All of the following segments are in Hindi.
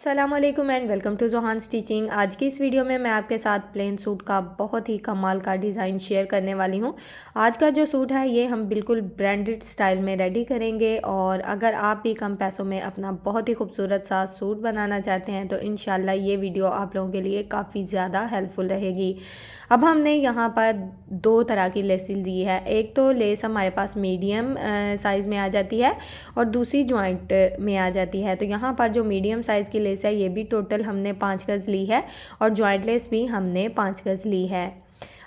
अस्सलामुअलैकुम and welcome to Johan stitching. आज की इस वीडियो में मैं आपके साथ प्लेन सूट का बहुत ही कमाल का डिज़ाइन शेयर करने वाली हूँ। आज का जो सूट है ये हम बिल्कुल ब्रांडेड स्टाइल में रेडी करेंगे और अगर आप भी कम पैसों में अपना बहुत ही खूबसूरत सा सूट बनाना चाहते हैं तो इंशाल्लाह ये वीडियो आप लोगों के लिए काफ़ी ज़्यादा हेल्पफुल रहेगी। अब हमने यहाँ पर दो तरह की लेसेस ली है। एक तो लेस हमारे पास मीडियम साइज़ में आ जाती है और दूसरी जॉइंट में आ जाती है। तो यहाँ पर जो मीडियम साइज़ की लेस है ये भी टोटल हमने 5 गज़ ली है और जॉइंट लेस भी हमने 5 गज़ ली है।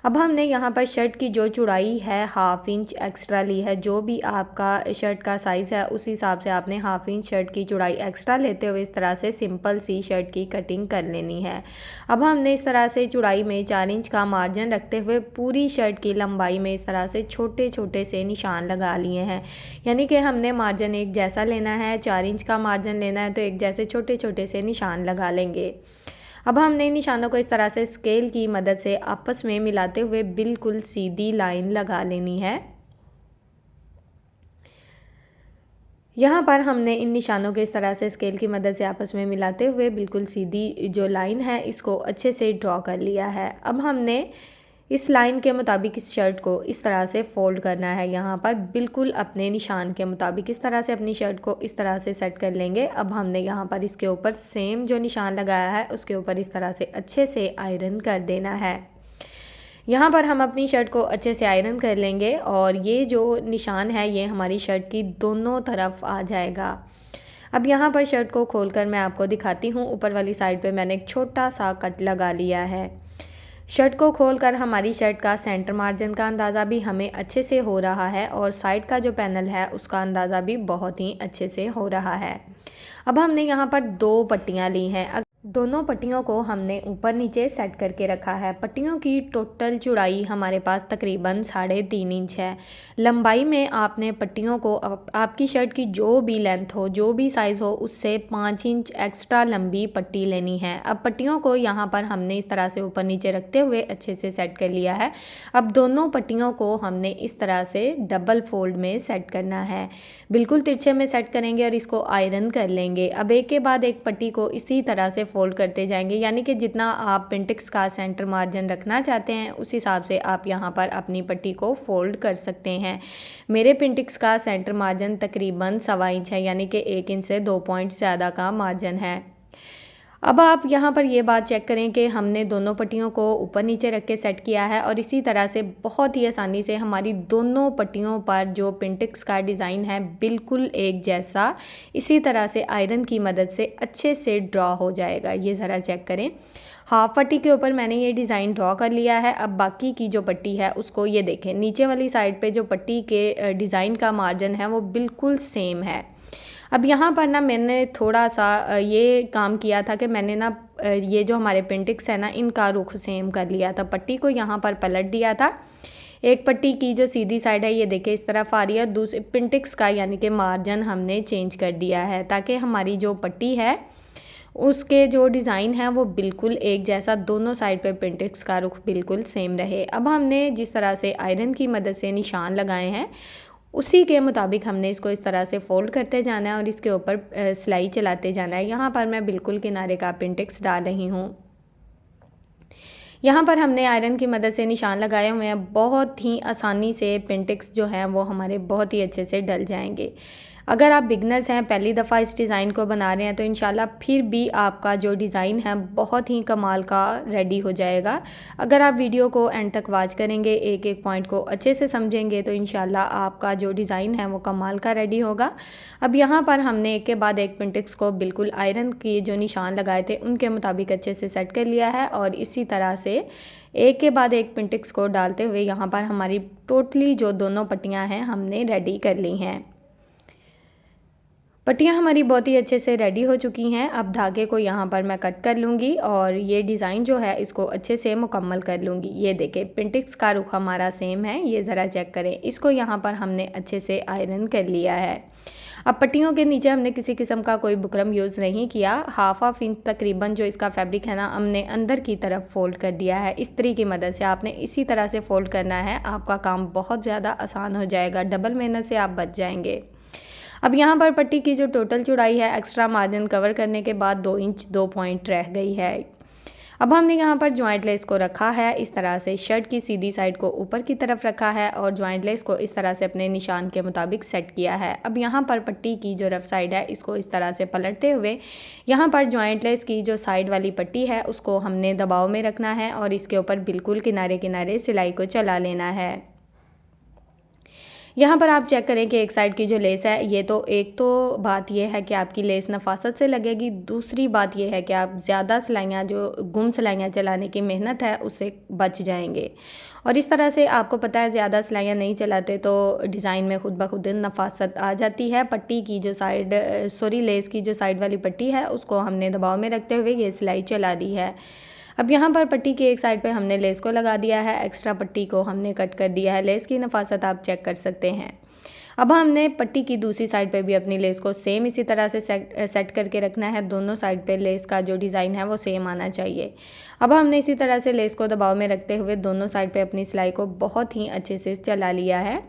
अब हमने यहाँ पर शर्ट की जो चौड़ाई है 1/2 इंच एक्स्ट्रा ली है। जो भी आपका शर्ट का साइज़ है उस हिसाब से आपने 1/2 इंच शर्ट की चौड़ाई एक्स्ट्रा लेते हुए इस तरह से सिंपल सी शर्ट की कटिंग कर लेनी है। अब हमने इस तरह से चौड़ाई में 4 इंच का मार्जिन रखते हुए पूरी शर्ट की लंबाई में इस तरह से छोटे छोटे से निशान लगा लिए हैं। यानी कि हमने मार्जिन एक जैसा लेना है, 4 इंच का मार्जिन लेना है तो एक जैसे छोटे छोटे से निशान लगा लेंगे। अब हमने इन निशानों को इस तरह से स्केल की मदद से आपस में मिलाते हुए बिल्कुल सीधी लाइन लगा लेनी है। यहाँ पर हमने इन निशानों के इस तरह से स्केल की मदद से आपस में मिलाते हुए बिल्कुल सीधी जो लाइन है इसको अच्छे से ड्रॉ कर लिया है। अब हमने इस लाइन के मुताबिक इस शर्ट को इस तरह से फ़ोल्ड करना है। यहाँ पर बिल्कुल अपने निशान के मुताबिक इस तरह से अपनी शर्ट को इस तरह से सेट कर लेंगे। अब हमने यहाँ पर इसके ऊपर सेम जो निशान लगाया है उसके ऊपर इस तरह से अच्छे से आयरन कर देना है। यहाँ पर हम अपनी शर्ट को अच्छे से आयरन कर लेंगे और ये जो निशान है ये हमारी शर्ट की दोनों तरफ आ जाएगा। अब यहाँ पर शर्ट को खोलकर मैं आपको दिखाती हूँ। ऊपर वाली साइड पे मैंने एक छोटा सा कट लगा लिया है। शर्ट को खोलकर हमारी शर्ट का सेंटर मार्जिन का अंदाज़ा भी हमें अच्छे से हो रहा है और साइड का जो पैनल है उसका अंदाज़ा भी बहुत ही अच्छे से हो रहा है। अब हमने यहाँ पर दो पट्टियाँ ली हैं। दोनों पट्टियों को हमने ऊपर नीचे सेट करके रखा है। पट्टियों की टोटल चौड़ाई हमारे पास तकरीबन 3.5 इंच है। लंबाई में आपने पट्टियों को आपकी शर्ट की जो भी लेंथ हो, जो भी साइज़ हो, उससे 5 इंच एक्स्ट्रा लंबी पट्टी लेनी है। अब पट्टियों को यहाँ पर हमने इस तरह से ऊपर नीचे रखते हुए अच्छे से सेट कर लिया है। अब दोनों पट्टियों को हमने इस तरह से डबल फोल्ड में सेट करना है। बिल्कुल तिरछे में सेट करेंगे और इसको आयरन कर लेंगे। अब एक के बाद एक पट्टी को इसी तरह से फोल्ड करते जाएंगे, यानी कि जितना आप पेंटिक्स का सेंटर मार्जिन रखना चाहते हैं उस हिसाब से आप यहाँ पर अपनी पट्टी को फोल्ड कर सकते हैं। मेरे पेंटिक्स का सेंटर मार्जिन तकरीबन 1.25 इंच है, यानी कि 1 इंच से 2 पॉइंट ज़्यादा का मार्जिन है। अब आप यहाँ पर ये बात चेक करें कि हमने दोनों पट्टियों को ऊपर नीचे रख के सेट किया है और इसी तरह से बहुत ही आसानी से हमारी दोनों पट्टियों पर जो पेंटिक्स का डिज़ाइन है बिल्कुल एक जैसा इसी तरह से आयरन की मदद से अच्छे से ड्रॉ हो जाएगा। ये ज़रा चेक करें। हाफ पट्टी के ऊपर मैंने ये डिज़ाइन ड्रॉ कर लिया है। अब बाकी की जो पट्टी है उसको ये देखें, नीचे वाली साइड पे जो पट्टी के डिज़ाइन का मार्जिन है वो बिल्कुल सेम है। अब यहाँ पर ना मैंने थोड़ा सा ये काम किया था कि मैंने ना ये जो हमारे पेंटिक्स है ना इनका रुख सेम कर लिया था। पट्टी को यहाँ पर पलट दिया था। एक पट्टी की जो सीधी साइड है ये देखिए इस तरफ आ रही है, दूसरे पेंटिक्स का यानी कि मार्जिन हमने चेंज कर दिया है ताकि हमारी जो पट्टी है उसके जो डिज़ाइन है वो बिल्कुल एक जैसा, दोनों साइड पे पेंटिक्स का रुख बिल्कुल सेम रहे। अब हमने जिस तरह से आयरन की मदद से निशान लगाए हैं उसी के मुताबिक हमने इसको इस तरह से फोल्ड करते जाना है और इसके ऊपर सिलाई चलाते जाना है। यहाँ पर मैं बिल्कुल किनारे का पेंटिक्स डाल रही हूँ। यहाँ पर हमने आयरन की मदद से निशान लगाए हुए हैं। बहुत ही आसानी से पेंटिक्स जो हैं वो हमारे बहुत ही अच्छे से डल जाएंगे। अगर आप बिगनर्स हैं, पहली दफ़ा इस डिज़ाइन को बना रहे हैं तो इंशाल्लाह फिर भी आपका जो डिज़ाइन है बहुत ही कमाल का रेडी हो जाएगा। अगर आप वीडियो को एंड तक वॉच करेंगे, एक एक पॉइंट को अच्छे से समझेंगे तो इंशाल्लाह आपका जो डिज़ाइन है वो कमाल का रेडी होगा। अब यहाँ पर हमने एक के बाद एक पेंटिक्स को बिल्कुल आयरन की जो निशान लगाए थे उनके मुताबिक अच्छे से सेट कर लिया है और इसी तरह से एक के बाद एक पेंटिक्स को डालते हुए यहाँ पर हमारी टोटली जो दोनों पट्टियाँ हैं हमने रेडी कर ली हैं। पट्टियाँ हमारी बहुत ही अच्छे से रेडी हो चुकी हैं। अब धागे को यहाँ पर मैं कट कर लूँगी और ये डिज़ाइन जो है इसको अच्छे से मुकम्मल कर लूँगी। ये देखें पेंटिक्स का रुख हमारा सेम है, ये ज़रा चेक करें। इसको यहाँ पर हमने अच्छे से आयरन कर लिया है। अब पट्टियों के नीचे हमने किसी किस्म का कोई बुकरम यूज़ नहीं किया। हाफ इंच तकरीबन जो इसका फैब्रिक है ना हमने अंदर की तरफ फोल्ड कर दिया है। इस्त्री की मदद से आपने इसी तरह से फोल्ड करना है, आपका काम बहुत ज़्यादा आसान हो जाएगा, डबल मेहनत से आप बच जाएंगे। अब यहाँ पर पट्टी की जो टोटल चौड़ाई है एक्स्ट्रा मार्जिन कवर करने के बाद 2 इंच 2 पॉइंट रह गई है। अब हमने यहाँ पर जॉइंट लेस को रखा है इस तरह से, शर्ट की सीधी साइड को ऊपर की तरफ रखा है और जॉइंट लेस को इस तरह से अपने निशान के मुताबिक सेट किया है। अब यहाँ पर पट्टी की जो रफ साइड है इसको इस तरह से पलटते हुए यहाँ पर जॉइंट लेस की जो साइड वाली पट्टी है उसको हमने दबाव में रखना है और इसके ऊपर बिल्कुल किनारे किनारे सिलाई को चला लेना है। यहाँ पर आप चेक करें कि एक साइड की जो लेस है ये तो एक तो बात ये है कि आपकी लेस नफासत से लगेगी, दूसरी बात ये है कि आप ज़्यादा सिलाइयाँ जो गुम सिलाइयाँ चलाने की मेहनत है उससे बच जाएंगे। और इस तरह से आपको पता है ज़्यादा सिलाइयाँ नहीं चलाते तो डिज़ाइन में खुद ब खुद नफासत आ जाती है। पट्टी की जो साइड लेस की जो साइड वाली पट्टी है उसको हमने दबाव में रखते हुए ये सिलाई चला दी है। अब यहाँ पर पट्टी की एक साइड पे हमने लेस को लगा दिया है, एक्स्ट्रा पट्टी को हमने कट कर दिया है। लेस की नफासत आप चेक कर सकते हैं। अब हमने पट्टी की दूसरी साइड पे भी अपनी लेस को सेम इसी तरह से सेट करके रखना है। दोनों साइड पे लेस का जो डिज़ाइन है वो सेम आना चाहिए। अब हमने इसी तरह से लेस को दबाव में रखते हुए दोनों साइड पे अपनी सिलाई को बहुत ही अच्छे से चला लिया है।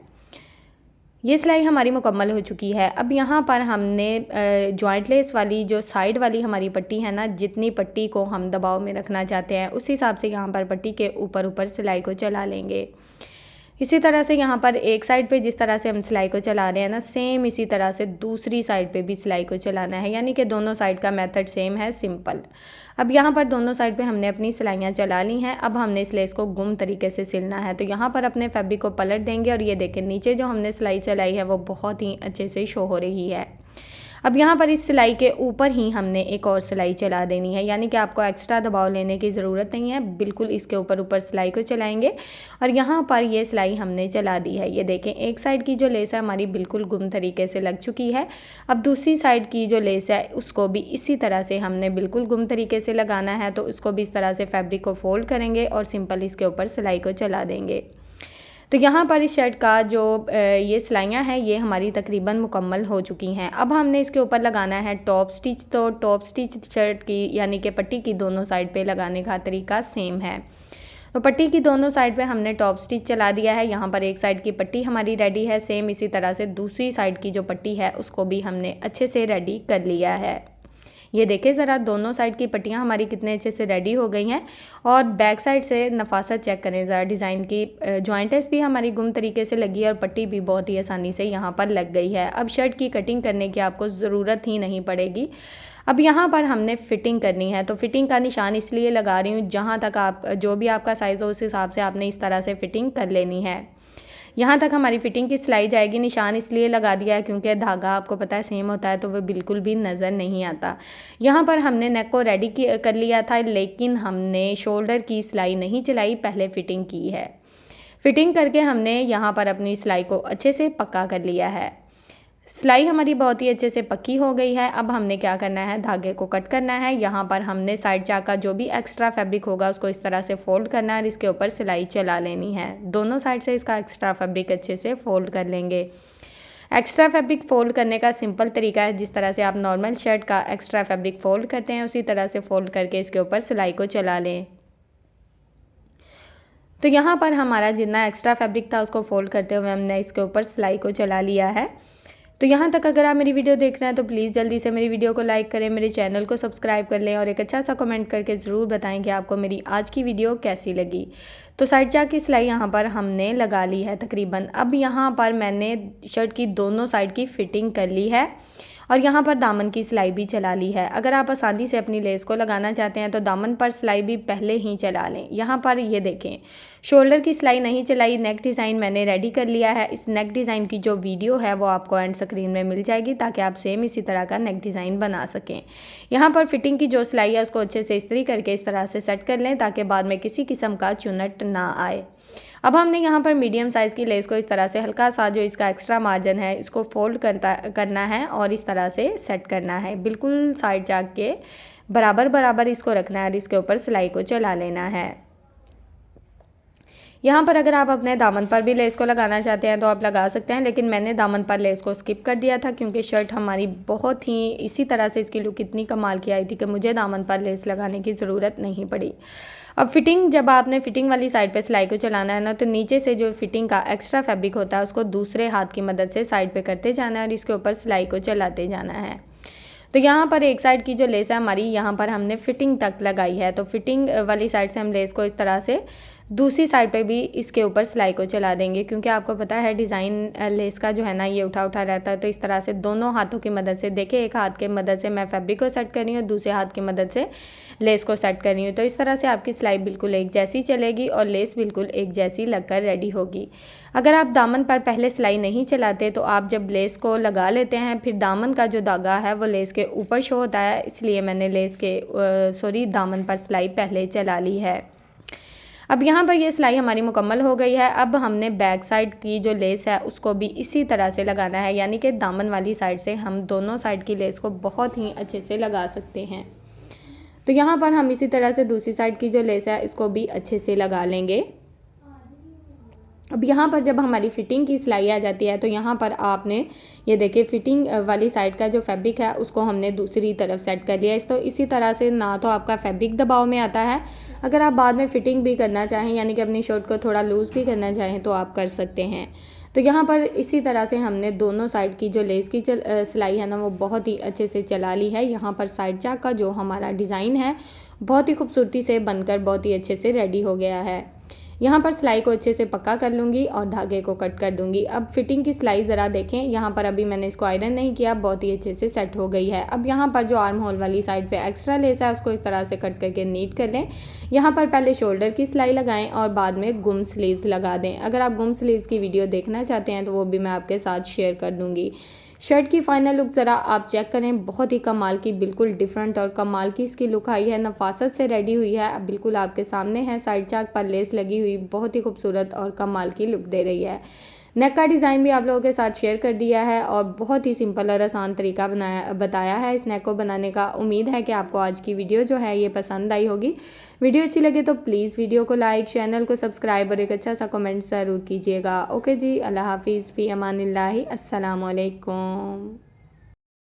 ये सिलाई हमारी मुकम्मल हो चुकी है। अब यहाँ पर हमने जॉइंट लेस वाली जो साइड वाली हमारी पट्टी है ना, जितनी पट्टी को हम दबाव में रखना चाहते हैं उस हिसाब से यहाँ पर पट्टी के ऊपर ऊपर सिलाई को चला लेंगे। इसी तरह से यहाँ पर एक साइड पे जिस तरह से हम सिलाई को चला रहे हैं ना, सेम इसी तरह से दूसरी साइड पे भी सिलाई को चलाना है, यानी कि दोनों साइड का मेथड सेम है, सिंपल। अब यहाँ पर दोनों साइड पे हमने अपनी सिलाइयाँ चला ली हैं। अब हमने इस लेस को गुम तरीके से सिलना है, तो यहाँ पर अपने फैब्रिक को पलट देंगे और ये देखें नीचे जो हमने सिलाई चलाई है वो बहुत ही अच्छे से शो हो रही है। अब यहाँ पर इस सिलाई के ऊपर ही हमने एक और सिलाई चला देनी है, यानी कि आपको एक्स्ट्रा दबाव लेने की ज़रूरत नहीं है, बिल्कुल इसके ऊपर ऊपर सिलाई को चलाएंगे और यहाँ पर ये सिलाई हमने चला दी है। ये देखें एक साइड की जो लेस है हमारी बिल्कुल गुम तरीके से लग चुकी है। अब दूसरी साइड की जो लेस है उसको भी इसी तरह से हमने बिल्कुल गुम तरीके से लगाना है, तो उसको भी इस तरह से फैब्रिक को फोल्ड करेंगे और सिंपल इसके ऊपर सिलाई को चला देंगे। तो यहाँ पर इस शर्ट का जो ये सिलाइयाँ हैं ये हमारी तकरीबन मुकम्मल हो चुकी हैं। अब हमने इसके ऊपर लगाना है टॉप स्टिच। तो टॉप स्टिच शर्ट की यानी कि पट्टी की दोनों साइड पे लगाने का तरीका सेम है। तो पट्टी की दोनों साइड पे हमने टॉप स्टिच चला दिया है। यहाँ पर एक साइड की पट्टी हमारी रेडी है, सेम इसी तरह से दूसरी साइड की जो पट्टी है उसको भी हमने अच्छे से रेडी कर लिया है। ये देखें ज़रा दोनों साइड की पट्टियाँ हमारी कितने अच्छे से रेडी हो गई हैं। और बैक साइड से नफासत चेक करें ज़रा, डिज़ाइन की जॉइंट्स भी हमारी गुम तरीके से लगी है और पट्टी भी बहुत ही आसानी से यहाँ पर लग गई है। अब शर्ट की कटिंग करने की आपको ज़रूरत ही नहीं पड़ेगी। अब यहाँ पर हमने फ़िटिंग करनी है, तो फ़िटिंग का निशान इसलिए लगा रही हूँ जहाँ तक आप जो भी आपका साइज़ हो उस हिसाब से आपने इस तरह से फ़िटिंग कर लेनी है। यहाँ तक हमारी फ़िटिंग की सिलाई जाएगी। निशान इसलिए लगा दिया है क्योंकि धागा आपको पता है सेम होता है तो वो बिल्कुल भी नज़र नहीं आता। यहाँ पर हमने नेक को रेडी कर लिया था, लेकिन हमने शोल्डर की सिलाई नहीं चलाई, पहले फ़िटिंग की है। फ़िटिंग करके हमने यहाँ पर अपनी सिलाई को अच्छे से पक्का कर लिया है। सिलाई हमारी बहुत ही अच्छे से पक्की हो गई है। अब हमने क्या करना है, धागे को कट करना है। यहाँ पर हमने साइड चाक का जो भी एक्स्ट्रा फैब्रिक होगा उसको इस तरह से फोल्ड करना है और इसके ऊपर सिलाई चला लेनी है। दोनों साइड से इसका एक्स्ट्रा फैब्रिक अच्छे से फोल्ड कर लेंगे। एक्स्ट्रा फैब्रिक फोल्ड करने का सिंपल तरीका है, जिस तरह से आप नॉर्मल शर्ट का एक्स्ट्रा फैब्रिक फोल्ड करते हैं उसी तरह से फोल्ड करके इसके ऊपर सिलाई को चला लें। तो यहाँ पर हमारा जितना एक्स्ट्रा फैब्रिक था उसको फोल्ड करते हुए हमने इसके ऊपर सिलाई को चला लिया है। तो यहाँ तक अगर आप मेरी वीडियो देख रहे हैं तो प्लीज़ जल्दी से मेरी वीडियो को लाइक करें, मेरे चैनल को सब्सक्राइब कर लें और एक अच्छा सा कमेंट करके ज़रूर बताएं कि आपको मेरी आज की वीडियो कैसी लगी। तो साइड चाक की सिलाई यहाँ पर हमने लगा ली है तकरीबन। अब यहाँ पर मैंने शर्ट की दोनों साइड की फ़िटिंग कर ली है और यहाँ पर दामन की सिलाई भी चला ली है। अगर आप आसानी से अपनी लेस को लगाना चाहते हैं तो दामन पर सिलाई भी पहले ही चला लें। यहाँ पर ये देखें शोल्डर की सिलाई नहीं चलाई, नेक डिज़ाइन मैंने रेडी कर लिया है। इस नेक डिज़ाइन की जो वीडियो है वो आपको एंड स्क्रीन में मिल जाएगी ताकि आप सेम इसी तरह का नेक डिज़ाइन बना सकें। यहाँ पर फिटिंग की जो सिलाई है उसको अच्छे से इस्त्री करके इस तरह से सेट कर लें ताकि बाद में किसी किस्म का चुनट ना आए। अब हमने यहाँ पर मीडियम साइज़ की लेस को इस तरह से हल्का सा जो इसका एक्स्ट्रा मार्जिन है इसको फोल्ड करना है और इस तरह से सेट करना है। बिल्कुल साइड चाक के बराबर बराबर इसको रखना है और इसके ऊपर सिलाई को चला लेना है। यहाँ पर अगर आप अपने दामन पर भी लेस को लगाना चाहते हैं तो आप लगा सकते हैं, लेकिन मैंने दामन पर लेस को स्किप कर दिया था क्योंकि शर्ट हमारी बहुत ही इसी तरह से इसकी लुक इतनी कमाल की आई थी कि मुझे दामन पर लेस लगाने की ज़रूरत नहीं पड़ी। अब फिटिंग, जब आपने फिटिंग वाली साइड पे सिलाई को चलाना है ना, तो नीचे से जो फिटिंग का एक्स्ट्रा फैब्रिक होता है उसको दूसरे हाथ की मदद से साइड पे करते जाना है और इसके ऊपर सिलाई को चलाते जाना है। तो यहाँ पर एक साइड की जो लेस है हमारी, यहाँ पर हमने फिटिंग तक लगाई है, तो फिटिंग वाली साइड से हम लेस को इस तरह से दूसरी साइड पे भी इसके ऊपर सिलाई को चला देंगे, क्योंकि आपको पता है डिज़ाइन लेस का जो है ना ये उठा उठा रहता है। तो इस तरह से दोनों हाथों की मदद से, देखिए एक हाथ के मदद से मैं फैब्रिक को सेट कर रही हूँ, दूसरे हाथ की मदद से लेस को सेट कर रही हूँ। तो इस तरह से आपकी सिलाई बिल्कुल एक जैसी चलेगी और लेस बिल्कुल एक जैसी लगकर रेडी होगी। अगर आप दामन पर पहले सिलाई नहीं चलाते तो आप जब लेस को लगा लेते हैं फिर दामन का जो धागा है वो लेस के ऊपर शो होता है, इसलिए मैंने दामन पर सिलाई पहले चला ली है। अब यहाँ पर ये सिलाई हमारी मुकम्मल हो गई है। अब हमने बैक साइड की जो लेस है उसको भी इसी तरह से लगाना है, यानी कि दामन वाली साइड से हम दोनों साइड की लेस को बहुत ही अच्छे से लगा सकते हैं। तो यहाँ पर हम इसी तरह से दूसरी साइड की जो लेस है इसको भी अच्छे से लगा लेंगे। अब यहाँ पर जब हमारी फ़िटिंग की सिलाई आ जाती है तो यहाँ पर आपने ये देखिए फ़िटिंग वाली साइड का जो फैब्रिक है उसको हमने दूसरी तरफ सेट कर लिया है। तो इसी तरह से ना तो आपका फैब्रिक दबाव में आता है, अगर आप बाद में फ़िटिंग भी करना चाहें यानी कि अपनी शर्ट को थोड़ा लूज़ भी करना चाहें तो आप कर सकते हैं। तो यहाँ पर इसी तरह से हमने दोनों साइड की जो लेस की सिलाई है ना वो बहुत ही अच्छे से चला ली है। यहाँ पर साइड चाक का जो हमारा डिज़ाइन है बहुत ही खूबसूरती से बनकर बहुत ही अच्छे से रेडी हो गया है। यहाँ पर सिलाई को अच्छे से पक्का कर लूँगी और धागे को कट कर दूँगी। अब फिटिंग की सिलाई ज़रा देखें, यहाँ पर अभी मैंने इसको आयरन नहीं किया, बहुत ही अच्छे से सेट हो गई है। अब यहाँ पर जो आर्म होल वाली साइड पे एक्स्ट्रा लेस है उसको इस तरह से कट करके नीट कर लें। यहाँ पर पहले शोल्डर की सिलाई लगाएं और बाद में गुम स्लीव्स लगा दें। अगर आप गुम स्लीव्स की वीडियो देखना चाहते हैं तो वो भी मैं आपके साथ शेयर कर दूँगी। शर्ट की फाइनल लुक ज़रा आप चेक करें, बहुत ही कमाल की, बिल्कुल डिफरेंट और कमाल की इसकी लुक आई है, नफासत से रेडी हुई है। अब बिल्कुल आपके सामने है, साइड चाक पर लेस लगी हुई बहुत ही खूबसूरत और कमाल की लुक दे रही है। नेक का डिज़ाइन भी आप लोगों के साथ शेयर कर दिया है और बहुत ही सिंपल और आसान तरीका बताया है इस नेक को बनाने का। उम्मीद है कि आपको आज की वीडियो जो है ये पसंद आई होगी। वीडियो अच्छी लगे तो प्लीज़ वीडियो को लाइक, चैनल को सब्सक्राइब और एक अच्छा सा कमेंट ज़रूर कीजिएगा। ओके जी, अल्लाह हाफिज़, फ़ी अमानिल्लाहि, अस्सलाम वालेकुम।